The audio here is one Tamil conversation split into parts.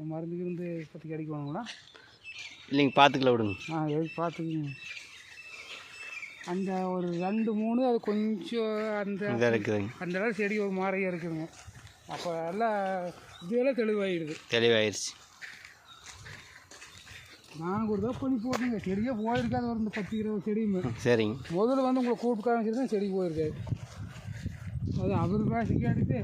மருந்து இருந்து இப்போதைக்கு அடிக்குவாங்களா இல்லைங்க, பார்த்துக்கல விடுங்க. எதுக்கு பார்த்துக்குங்க. அந்த ஒரு 2-3 அது கொஞ்சம் அந்த இருக்குதுங்க, அந்த இடம் செடி ஒரு மாதிரியாக இருக்குதுங்க. அப்போ எல்லாம் இதெல்லாம் தெளிவாயிடுச்சு. நான் ஒரு தான் பண்ணி போட்டுங்க, செடியே போயிருக்காது. ஒரு இந்த 10-20 செடியுமே. சரிங்க. முதல்ல வந்து உங்களை கூப்பிட்டு காமிச்சிட்டு தான் செடி போயிருக்காது. அது அவர் பேசி கேட்டுட்டு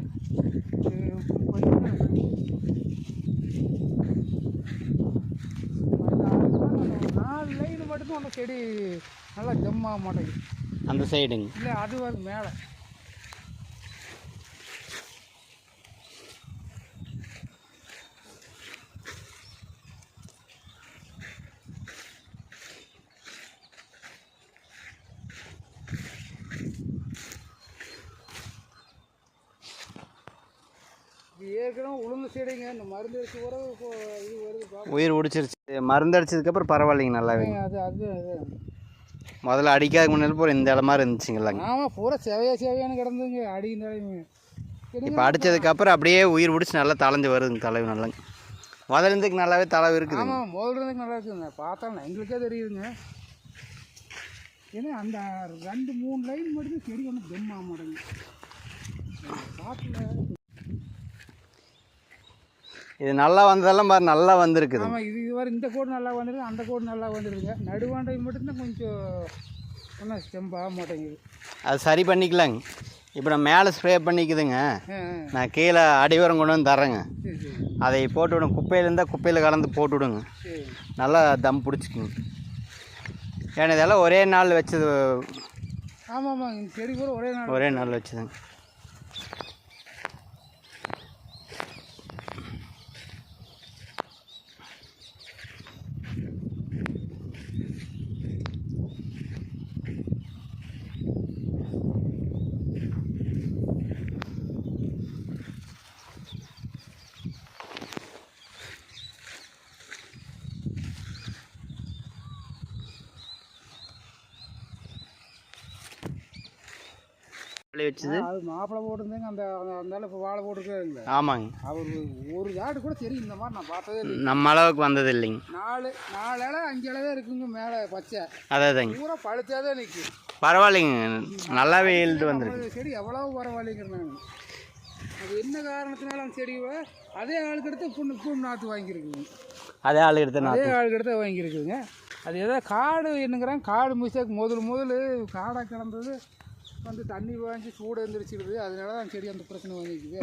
4 லைன் மட்டும்தான் அந்த செடி நல்லா ஜம்மாக மாட்டேங்குது. அந்த சைடுங்க இல்லை, அது வந்து மேலே. ஏற்கனவே உளுந்து செடிங்க, இந்த மருந்து அடிச்சு கூட இது வருது, உயிர் பிடிச்சிருச்சு. மருந்து அடிச்சதுக்கப்புறம் பரவாயில்லைங்க, நல்லாவே. அது முதல்ல அடிக்காத முன்னாடி பூரா இந்த இடம் மாதிரி இருந்துச்சுங்களாங்க. ஆமாம், பூரா செவையானு கிடந்துங்க அடி தலைமை. இப்போ அடித்ததுக்கப்புறம் அப்படியே உயிர் பிடிச்சி நல்லா தலைஞ்சு வருதுங்க, தலைவு நல்லாங்க. முதல்ல இருந்துக்கு நல்லாவே தலைவு இருக்குது. ஆமாம், முதல்ல இருந்துக்கு நல்லா இருக்குதுங்க. பார்த்தாலும் எங்களுக்கே தெரியுதுங்க. ஏன்னா அந்த 2-3 லைன் மட்டும் செடி ஒன்றும் ஜெம் ஆக மாட்டேங்குது. காட்டில் இது நல்லா வந்ததெல்லாம் பாரு, நல்லா வந்திருக்குது. ஆமாம், இது வரை இந்த கோடு நல்லா வந்துருக்கு, அந்த கோடு நல்லா வந்துருக்குங்க. நடுவாண்டை மட்டும்தான் கொஞ்சம் ஒன்றும் ஸ்டெம்ப் ஆக மாட்டேங்குது. அது சரி பண்ணிக்கலாங்க. இப்போ நான் மேலே ஸ்ப்ரே பண்ணிக்குதுங்க, நான் கீழே அடிவரம் கொண்டு வந்து தரேங்க. அதை போட்டு விடுங்க, குப்பையில் இருந்தால் குப்பையில் கலந்து போட்டு விடுங்க, நல்லா தம் பிடிச்சிக்குங்க. ஏன்னா இதெல்லாம் ஒரே நாள் வச்சது. ஆமாம், செடி கூட ஒரே நாள் வச்சதுங்க. வச்சது அது மாப்பிள்ளை போட்டுருந்தேங்க. அந்த இப்போ வாழை போட்டுருக்காருங்களா? ஆமாங்க. அவர் ஒரு ஆடு கூட தெரியும் இந்த மாதிரி நான் பார்த்ததே இல்லை. நம்ம அளவுக்கு வந்தது இல்லைங்க. 4 இலை 5 இலை தான் இருக்குங்க மேலே பச்சை. அதாங்க பூரா பழுத்தாதே நிற்கும். பரவாயில்லைங்க, நல்லாவே எழுந்து வந்துருக்கு. செடி எவ்வளவு பரவாயில்லைங்கிறாங்க. அது என்ன காரணத்தினால அந்த செடியை அதே ஆளுக்கு எடுத்து புண்ணு நாற்று வாங்கியிருக்குங்க. அதே ஆளுக்கு எடுத்து வாங்கியிருக்குங்க. அது ஏதோ காடு என்னங்கிறாங்க, காடு மிஸ்டேக். முதல் காடாக கிடந்தது வந்து தண்ணி வாங்கி சூடு எழுந்திரிச்சிடுது, அதனால தான் செடி அந்த பிரச்சனை வாங்கிக்குது.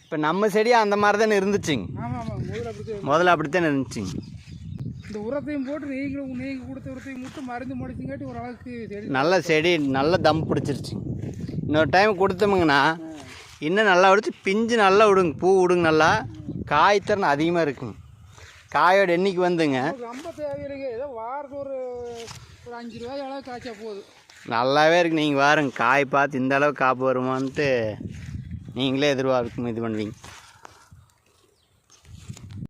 இப்போ நம்ம செடி அந்த மாதிரி தானே இருந்துச்சுங்க. ஆமாம், முதல்ல அப்படித்தானே இருந்துச்சுங்க. இந்த உரத்தையும் போட்டு நீங்கள் கொடுத்த உரத்தையும் மட்டும் மருந்து முடிச்சுங்காட்டி ஓரளவுக்கு செடி நல்ல செடி நல்லா தம் பிடிச்சிருச்சுங்க. இன்னொரு டைம் கொடுத்தோமுங்கண்ணா இன்னும் நல்லா விடுச்சு, பிஞ்சு நல்லா விடுங்க, பூ விடுங்க, நல்லா காய்த்தரணும் அதிகமாக இருக்குங்க. காயோட எண்ணிக்கை வந்துங்க ரொம்ப தேவையில்லைங்க. ஏதோ வாரத்துக்கு ஒரு 5 ரூபாய் அளவு காய்ச்சா போகுது. நல்லாவே இருக்குது. நீங்கள் பாருங்க, காய் பார்த்து இந்த அளவுக்கு காப்பு வருமான்ட்டு நீங்களே எதிர்பார்க்கும் இது பண்ணுவீங்க.